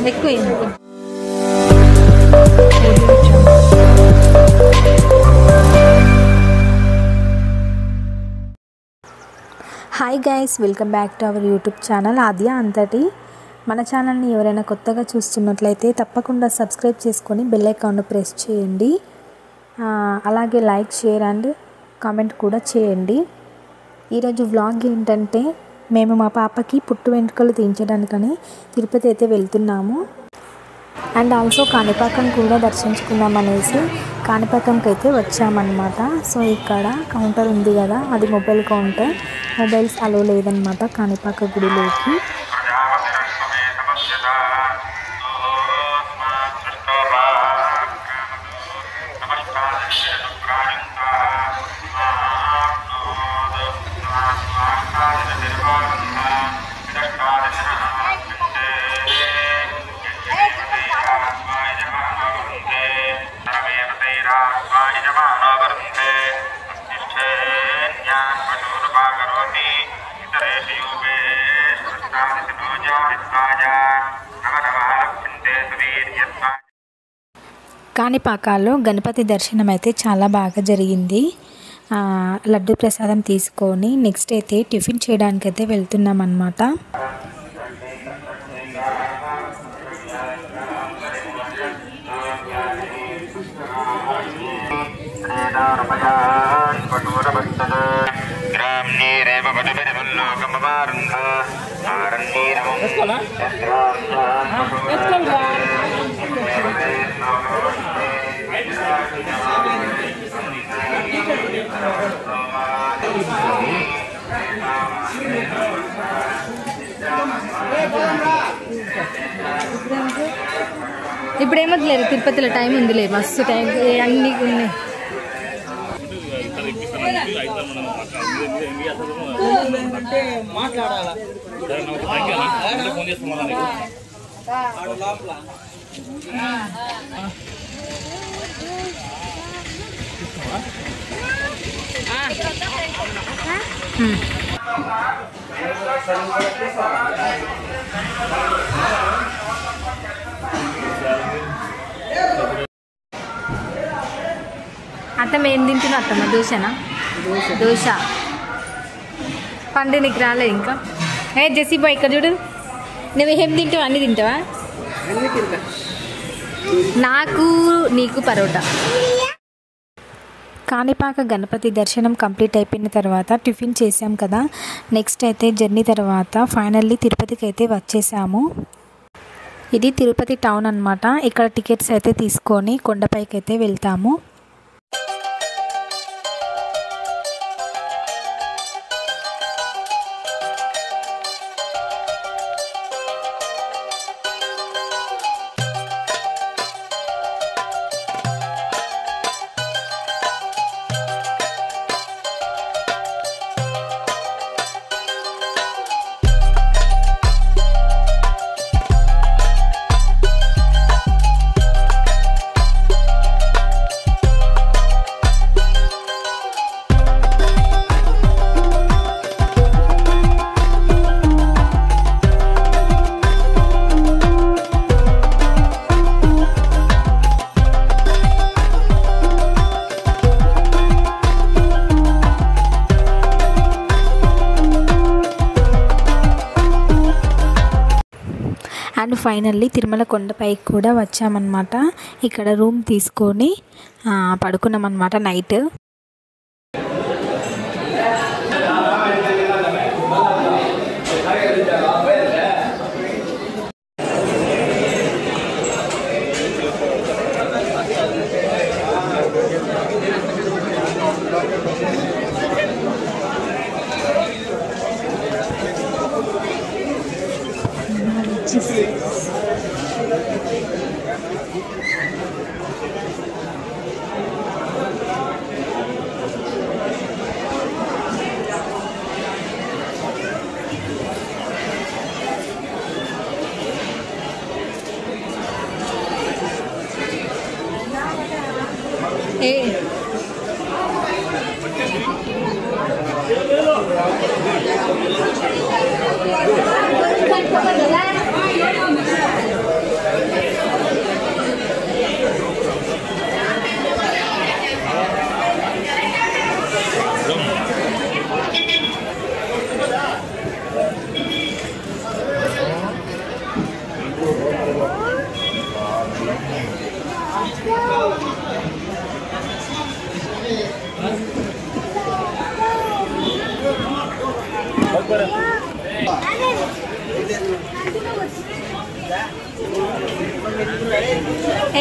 ఎక్కువ hi guys, welcome back to our YouTube channel Aadya Anthati. మన ఛానల్ని ఎవరైనా కొత్తగా చూస్తున్నట్లయితే తప్పకుండా సబ్స్క్రైబ్ చేసుకొని బెల్ ఐకాన్ను ప్రెస్ చేయండి. అలాగే లైక్, షేర్ అండ్ కామెంట్ కూడా చేయండి. ఈరోజు వ్లాగ్ ఏంటంటే మేము మా పాపకి పుట్టు వెంట్రుకలు తీయించడానికని తిరుపతి అయితే వెళ్తున్నాము. అండ్ ఆల్సో కాణిపాకం కూడా దర్శించుకుందాం అనేసి కాణిపాకంకి అయితే వచ్చామన్నమాట. సో ఇక్కడ కౌంటర్ ఉంది కదా, అది మొబైల్ కౌంటర్. మొబైల్స్ అలో లేదనమాట కాణిపాక గుడిలోకి. కాణిపాకాల్లో గణపతి దర్శనం అయితే చాలా బాగా జరిగింది. లడ్డు ప్రసాదం తీసుకొని నెక్స్ట్ అయితే టిఫిన్ చేయడానికి అయితే వెళ్తున్నాం అన్నమాట. ఇప్పుడు ఏమొద్దులేదు, తిరుపతిలో టైం ఉందిలే, మస్తు టైం అన్నీ ఉన్నాయి. అత్తమ్మ ఏం తింటున్నా? అత్తమ్మ దోశనా? దోశ పండు నీకు రాలే ఇంకా. జెస్సీ బాయ్ ఇక్కడ చూడు, నువ్వు ఏం తింటావు? అన్నీ తింటావా? నాకు నీకు పరోటా. కాణిపాక గణపతి దర్శనం కంప్లీట్ అయిపోయిన తర్వాత టిఫిన్ చేసాం కదా. నెక్స్ట్ అయితే జర్నీ తర్వాత ఫైనల్లీ తిరుపతికి అయితే వచ్చేసాము. ఇది తిరుపతి టౌన్ అన్నమాట. ఇక్కడ టికెట్స్ అయితే తీసుకొని కొండపైకి అయితే వెళ్తాము. అండ్ ఫైనల్లీ తిరుమల కొండపైకి కూడా వచ్చామన్నమాట. ఇక్కడ రూమ్ తీసుకొని పడుకున్నామన్నమాట నైట్.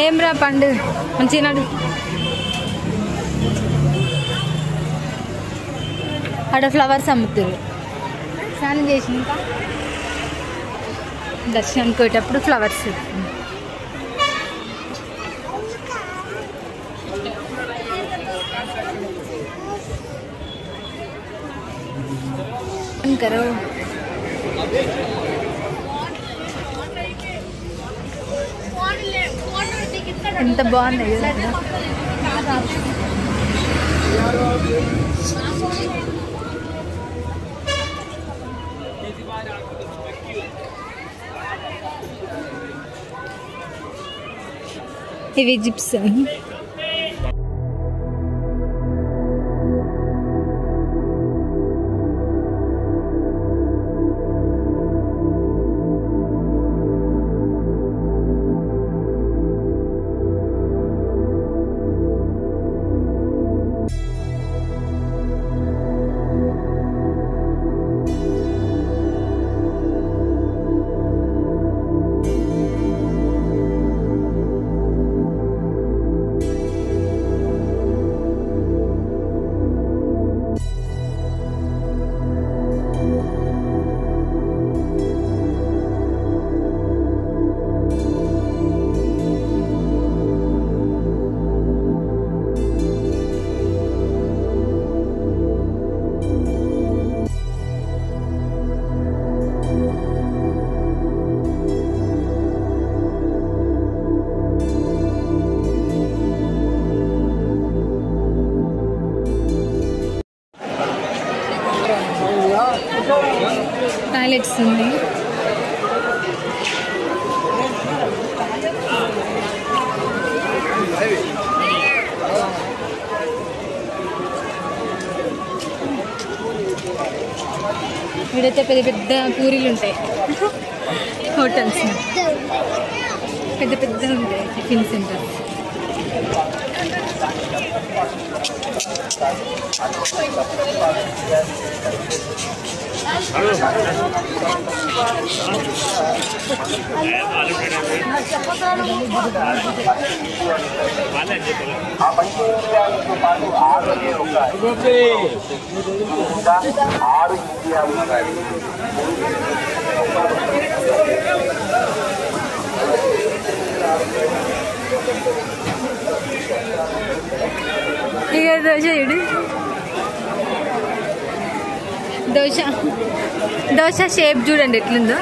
ఏం రా పండు మంచిగా అక్కడ ఫ్లవర్స్ అమ్ముతారు. స్నానం చేసినాక దర్శనానికి పోయేటప్పుడు ఫ్లవర్స్ కరో. ఎంత బాగుంది కదా. ఇవి జిప్స్. టాయిలెట్స్ ఉన్నాయి. ఇక్కడైతే పెద్ద పెద్ద పూరీలు ఉంటాయి. హోటల్స్ పెద్ద పెద్ద ఉంటాయి. Tiffin centre. ఇక దోశ చూడు. దోశ షేప్ చూడండి ఎట్లుందో.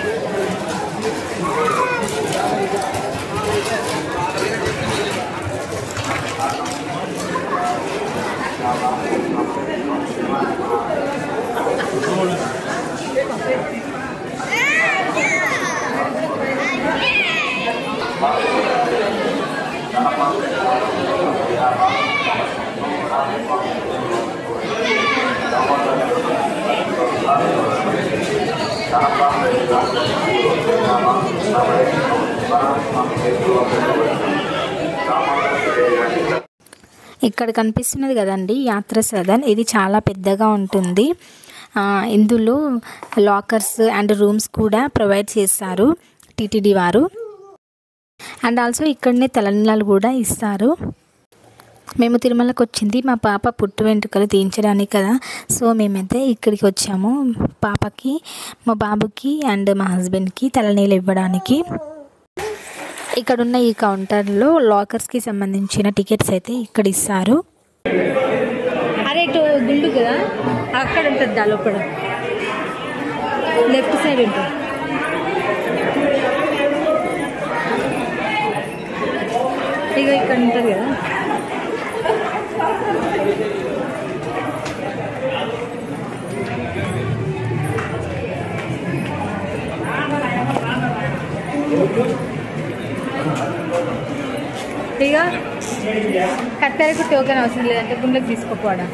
ఇక్కడ కనిపిస్తున్నది కదండి యాత్ర సదన్. ఇది చాలా పెద్దగా ఉంటుంది. ఇందులో లాకర్స్ అండ్ రూమ్స్ కూడా ప్రొవైడ్ చేస్తారు టీటీడీ వారు. అండ్ ఆల్సో ఇక్కడనే తలనీలాలు కూడా ఇస్తారు. మేము తిరుమలకు వచ్చింది మా పాప పుట్టు వెంట్రుకలు తీయించడానికి కదా. సో మేమైతే ఇక్కడికి వచ్చాము పాపకి, మా బాబుకి అండ్ మా హస్బెండ్కి తలనీళ్ళు ఇవ్వడానికి. ఇక్కడున్న ఈ కౌంటర్లో లాకర్స్కి సంబంధించిన టికెట్స్ అయితే ఇక్కడ ఇస్తారు. అరే ఇటు గుండు కదా అక్కడ ఉంటుంది. దా లోపల లెఫ్ట్ సైడ్ ఉంటుంది. ఇక ఇక్కడ ఉంటుంది కదా. ఇక కత్తెరకు టోకెన్ అవసరం లేదంటే గుండెకి తీసుకోపోవడం.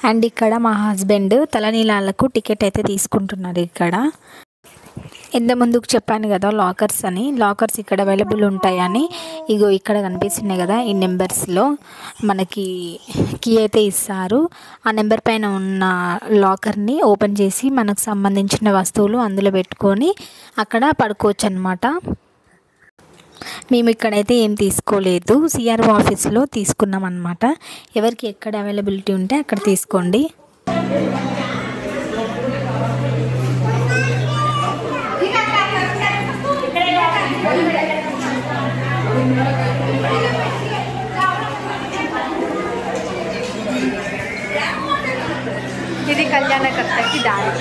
అండ్ ఇక్కడ మా హస్బెండ్ తలనీలాలకు టికెట్ అయితే తీసుకుంటున్నారు. ఇక్కడ ఇంత ముందుకు చెప్పాను కదా లాకర్స్ అని, లాకర్స్ ఇక్కడ అవైలబుల్ ఉంటాయని. ఇగో ఇక్కడ కనిపిస్తున్నాయి కదా, ఈ నెంబర్స్లో మనకి కీ అయితే ఇస్తారు. ఆ నెంబర్ పైన ఉన్న లాకర్ని ఓపెన్ చేసి మనకు సంబంధించిన వస్తువులు అందులో పెట్టుకొని అక్కడ పడుకోవచ్చు అన్నమాట. మేము ఇక్కడైతే ఏం తీసుకోలేదు, సిఆర్ఓ ఆఫీస్లో తీసుకున్నాం అన్నమాట. ఎవరికి ఎక్కడ అవైలబిలిటీ ఉంటే అక్కడ తీసుకోండి. ఇది కళ్యాణకర్తకి దారి.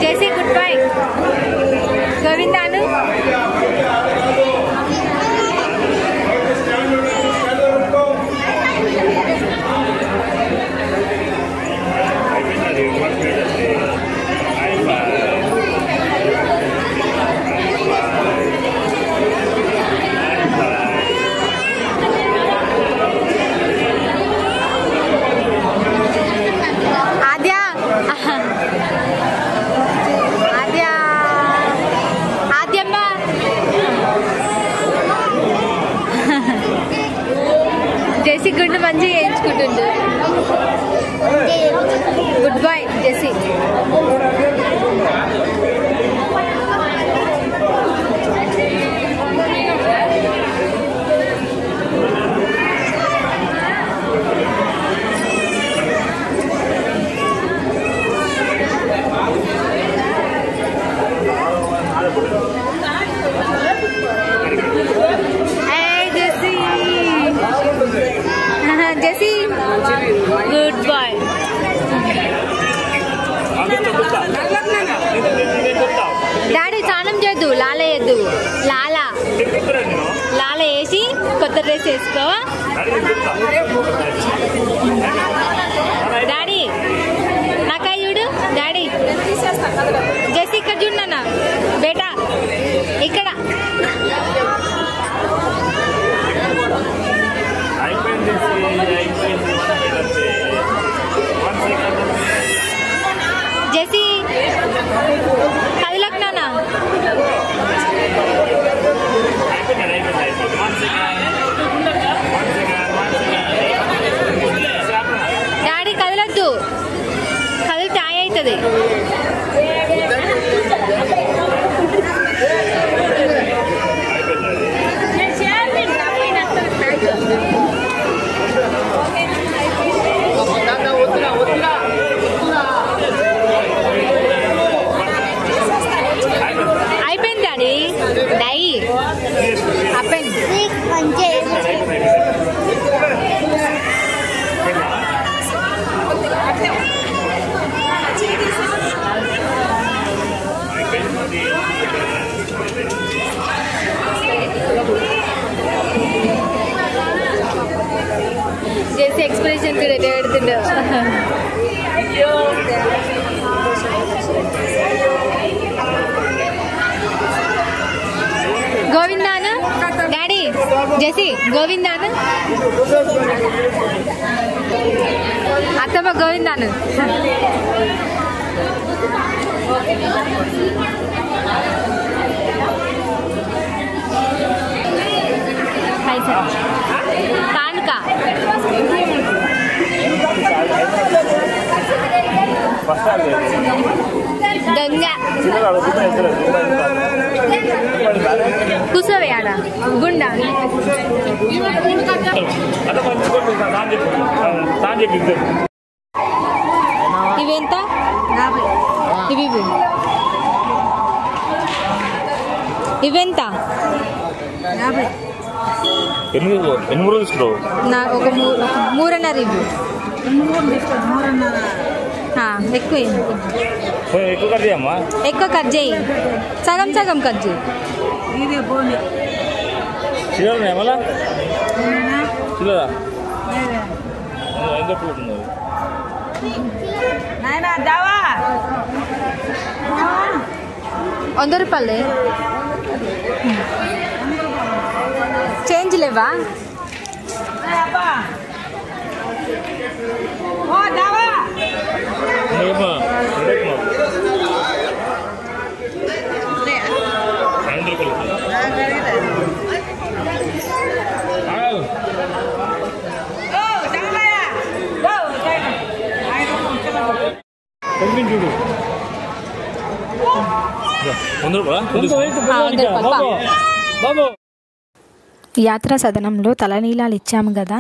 జేసీ గుడ్ బై. గోవిందాను జెసి గుండు మంచిగా వేయించుకుంటుండు. గుడ్ బాయ్ జెసి. జెసి గుడ్ బాయ్. డాడీ స్నానం చేయద్దు, లాల వేయద్దు. లాల వేసి కొత్త డ్రెస్ వేసుకో. డాడీ నాకా చూడు. డాడీ జెసి ఇక్కడ చూడన్నా బేటా, ఇక్కడ జెసి కదలకు నాన్న. డాడీ కదలద్దు, కదిలితే ఆయ అవుతుంది. అయిపోయింది డాడీ. డై అపెన్ చేసి ఎక్స్ప్రెషన్ చూడండి పెడుతుండే. గోవిందాను డాడీ. జెసి గోవిందాను. అత్తమ్మ గోవిందాను. కానుక గంగా కూసోవే ఆడ గుండా ఇవెంత ఇవి ఇవెంత ఒక 3.5 ఇవ్వు ఎక్కువ కట్ చేయి సగం సగం కట్ చేయి ₹100 చేంజ్ లేవా యాత్రా సదనంలో తలనీలాలు ఇచ్చాము కదా,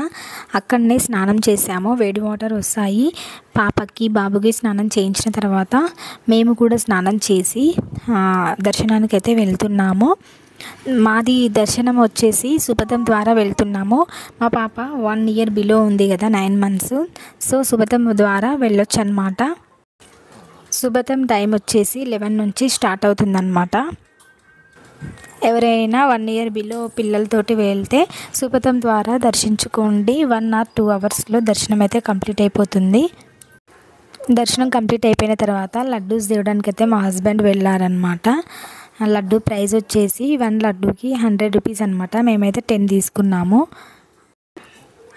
అక్కడనే స్నానం చేసాము. వేడి వాటర్ వస్తాయి. పాపకి బాబుకి స్నానం చేయించిన తర్వాత మేము కూడా స్నానం చేసి దర్శనానికి అయితే వెళ్తున్నాము. మాది దర్శనం వచ్చేసి సుపథం ద్వారా వెళ్తున్నాము. మా పాప 1 year బిలో ఉంది కదా, 9 months. సో సుపథం ద్వారా వెళ్ళొచ్చు అన్నమాట. సుపథం టైం వచ్చేసి 11 నుంచి స్టార్ట్ అవుతుందన్నమాట. ఎవరైనా 1 year బిలో పిల్లలతోటి వెళ్తే సుపథం ద్వారా దర్శించుకోండి. 1 or 2 hours దర్శనం అయితే కంప్లీట్ అయిపోతుంది. దర్శనం కంప్లీట్ అయిపోయిన తర్వాత లడ్డూస్ తేవడానికి అయితే మా హస్బెండ్ వెళ్ళారనమాట. లడ్డు ప్రైస్ వచ్చేసి 1 లడ్డూకి 100 రూపీస్ అనమాట. మేమైతే 10 తీసుకున్నాము.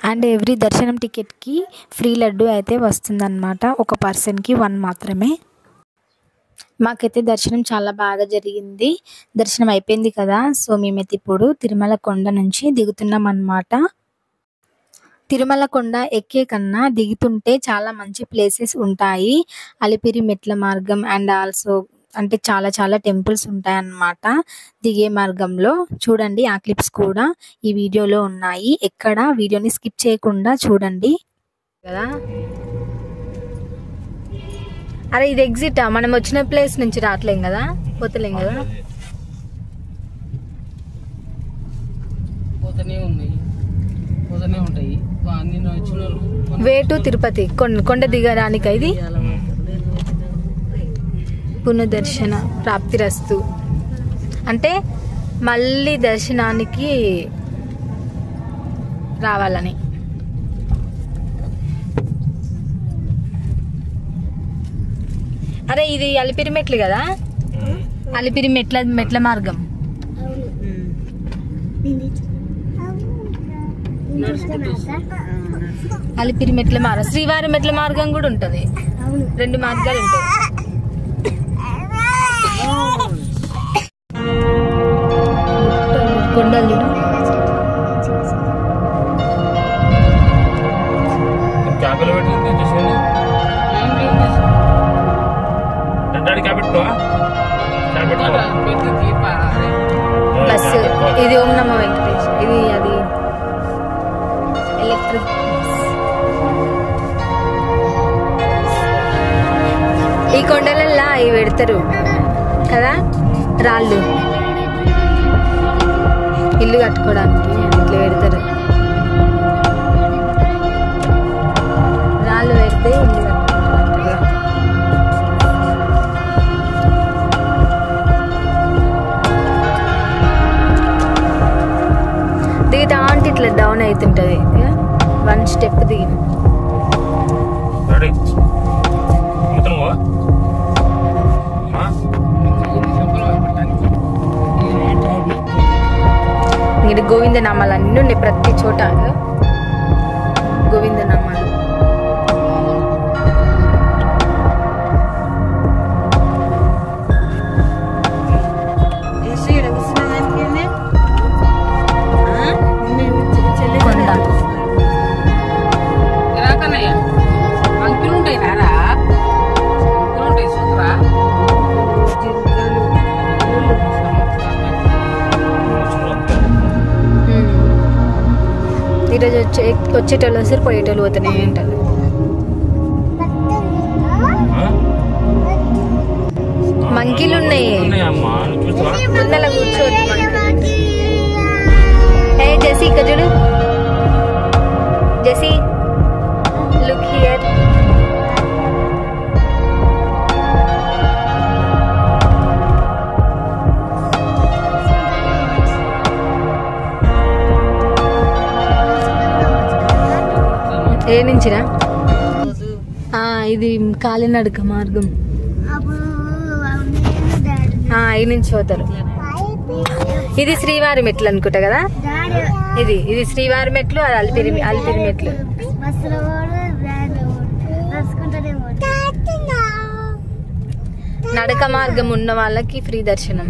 అండ్ ఎవ్రీ దర్శనం టికెట్కి ఫ్రీ లడ్డు అయితే వస్తుందన్నమాట. ఒక పర్సన్కి 1 మాత్రమే. మాకైతే దర్శనం చాలా బాగా జరిగింది. దర్శనం అయిపోయింది కదా, సో మేమైతే ఇప్పుడు తిరుమల కొండ నుంచి దిగుతున్నాం అన్నమాట. తిరుమల కొండ ఎక్కే కన్నా దిగుతుంటే చాలా మంచి ప్లేసెస్ ఉంటాయి. అలిపిరి మెట్ల మార్గం అండ్ ఆల్సో అంటే చాలా చాలా టెంపుల్స్ ఉంటాయన్నమాట దిగే మార్గంలో. చూడండి, ఆ క్లిప్స్ కూడా ఈ వీడియోలో ఉన్నాయి. ఎక్కడ వీడియోని స్కిప్ చేయకుండా చూడండి కదా. అరే ఇది ఎగ్జిట్, మనం వచ్చిన ప్లేస్ నుంచి రావట్లేం కదా, పోతలేం కదా. వే టు తిరుపతి కొండ దిగడానికి ఇది పునఃదర్శన ప్రాప్తిరస్తు అంటే మళ్ళీ దర్శనానికి రావాలని. అరే ఇది అలిపిరి మెట్లు కదా, అలిపిరి మెట్ల మార్గం. అలిపిరి మెట్ల మార్గం, శ్రీవారి మెట్ల మార్గం కూడా ఉంటది. 2 మార్గాలు ఉంటాయి. కొండలు బస్సు ఇది ఓం నమో వెంకటేష్, ఇది అది ఎలక్ట్రిక్. ఈ కొండలల్లా ఇవి పెడతారు కదా రాళ్ళు, ఇల్లు కట్టుకోవడానికి ఇట్లా పెడతారు. రాళ్ళు పెడితే ఇల్లు కట్టుకుంటారు. దిగుతా అంటే ఇట్లా డౌన్ అవుతుంటది. 1 step దిగిన ఇక్కడ గోవిందనామాలు అన్నీ ఉన్నాయి. ప్రతి చోట గోవిందనామాలు. కొండ ఈరోజు వచ్చేటోళ్ళు వస్తారు, పోయేటోళ్ళు పోతూనే ఉంటారు. మంకీలు ఉన్నాయి, ముందర కూర్చోవద్దు. హే జెసీ, ఇక్కడ చూడు జెసీ, లుక్ హియర్. ఏ నుంచిరా? ఇది కాలినడక మార్గం, ఈ నుంచి పోతారు. ఇది శ్రీవారి మెట్లు అనుకుంటా కదా, ఇది శ్రీవారి మెట్లు, అది అలిపిరి మెట్లు. నడక మార్గం ఉన్న వాళ్ళకి ఫ్రీ దర్శనం.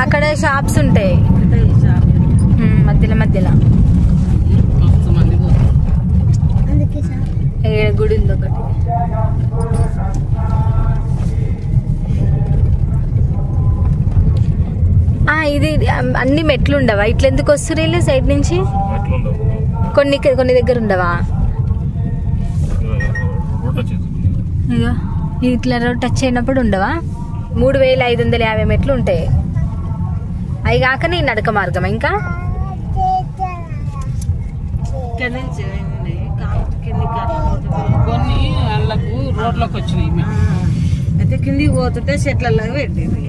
అక్కడ షాప్స్ ఉంటాయి మధ్యలో. గుడి ఉంది ఒకటి. ఇది అన్ని మెట్లు ఉండవా? ఇట్లా ఎందుకు వస్తున్నారు సైడ్ నుంచి? కొన్ని దగ్గర ఉండవా? ఇట్లా టచ్ అయినప్పుడు ఉండవా? 3550 మెట్లు ఉంటాయి. అవి కాక నీ నడక మార్గం ఇంకా కొన్ని వాళ్ళకు రోడ్లకు వచ్చినాయి. అయితే కిందికి పోతుంటే చెట్లలో పెట్టింది.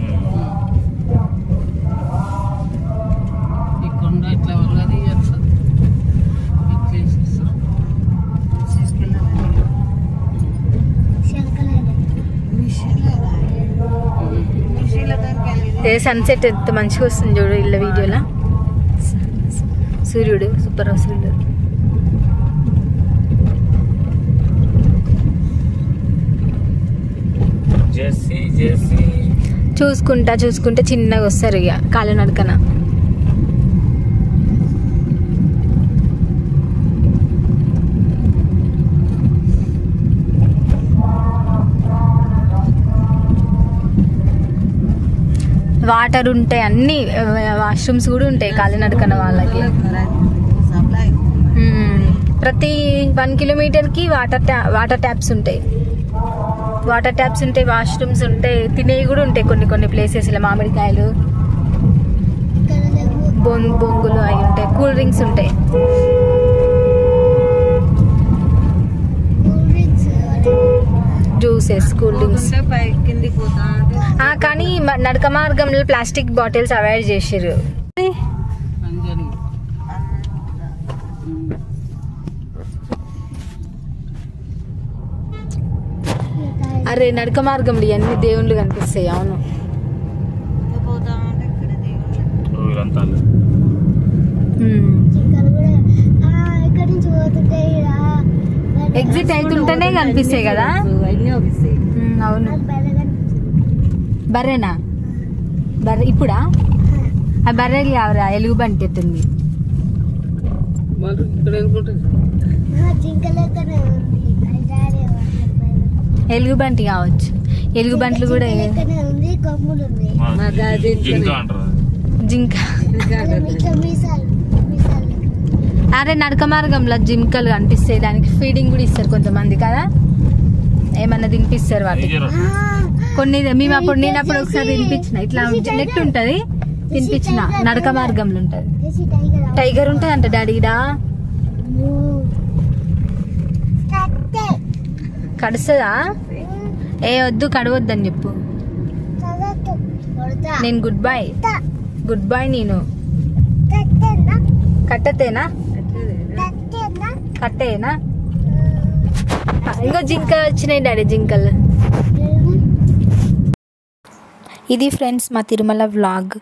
ఈ కొండ ఇట్లా ఉన్నది, సన్సెట్ ఎంత మంచిగా వస్తుంది చూడు ఇళ్ళ వీడియోలో. సూర్యుడు సూపర్ వస్తుంది. చూసుకుంటా చిన్నగా వస్తారు ఇక కాలు నడకన. వాటర్ ఉంటాయి, అన్ని వాష్రూమ్స్ కూడా ఉంటాయి కాలినడకన వాళ్ళకి. ప్రతి 1 కిలోమీటర్కి వాటర్ ట్యాప్స్ ఉంటాయి, వాష్రూమ్స్ ఉంటాయి, తినేవి కూడా ఉంటాయి కొన్ని ప్లేసెస్. ఇలా మామిడికాయలు, బొంగులు అవి ఉంటాయి, కూల్ డ్రింక్స్ ఉంటాయి. Juices, cool drinks. కానీ నడక మార్గంలో ప్లాస్టిక్ బాటిల్స్ అవాయిడ్ చేసారు. అరే నడక మార్గంలో అన్ని దేవుళ్ళు కనిపిస్తాయి. అవును, ఎగ్జిట్ అవుతుంటేనే కనిపిస్తాయి కదా. అవును, బర్రెనా? బర్రె ఇప్పుడా? ఆ బర్రెలు కావరా, ఎలుగుబంటి ఎట్టుంది. ఎలుగుబంటి కావచ్చు, ఎలుగుబంట్లు కూడా. జింక. అరే నడక మార్గంలో జింకలు కనిపిస్తాయి, దానికి ఫీడింగ్ కూడా ఇస్తారు కొంతమంది కదా, ఏమన్నా తినిపిస్తారు వాటికి. కొన్ని మేము అప్పుడు నేనప్పుడు ఒకసారి తినిపించిన, ఇట్లా నెట్ ఉంటది తినిపించిన. నడక మార్గంలో ఉంటది, టైగర్ ఉంటది అంట డాడీడా. కడుస్తుందా? వద్దు, కడవద్దని చెప్పు. నేను గుడ్ బాయ్ నేను. కట్టతేనా? కట్టేనా? ఇంకో జింక వచ్చినాయి డాడీ, జింకలు. ఇది ఫ్రెండ్స్ మా తిరుమల వ్లాగ్.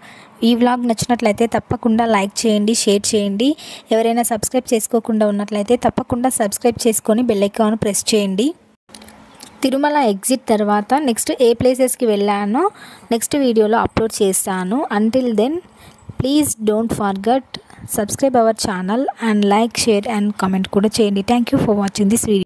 ఈ వ్లాగ్ నచ్చినట్లయితే తప్పకుండా లైక్ చేయండి, షేర్ చేయండి. ఎవరైనా సబ్స్క్రైబ్ చేసుకోకుండా ఉన్నట్లయితే తప్పకుండా సబ్స్క్రైబ్ చేసుకొని బెల్ ఐకాన్ ప్రెస్ చేయండి. తిరుమల ఎగ్జిట్ తర్వాత నెక్స్ట్ ఏ ప్లేసెస్కి వెళ్ళానో నెక్స్ట్ వీడియోలో అప్లోడ్ చేస్తాను. Until then please don't forget subscribe our channel and like, share and comment కూడా చేయండి. Thank you for watching this video.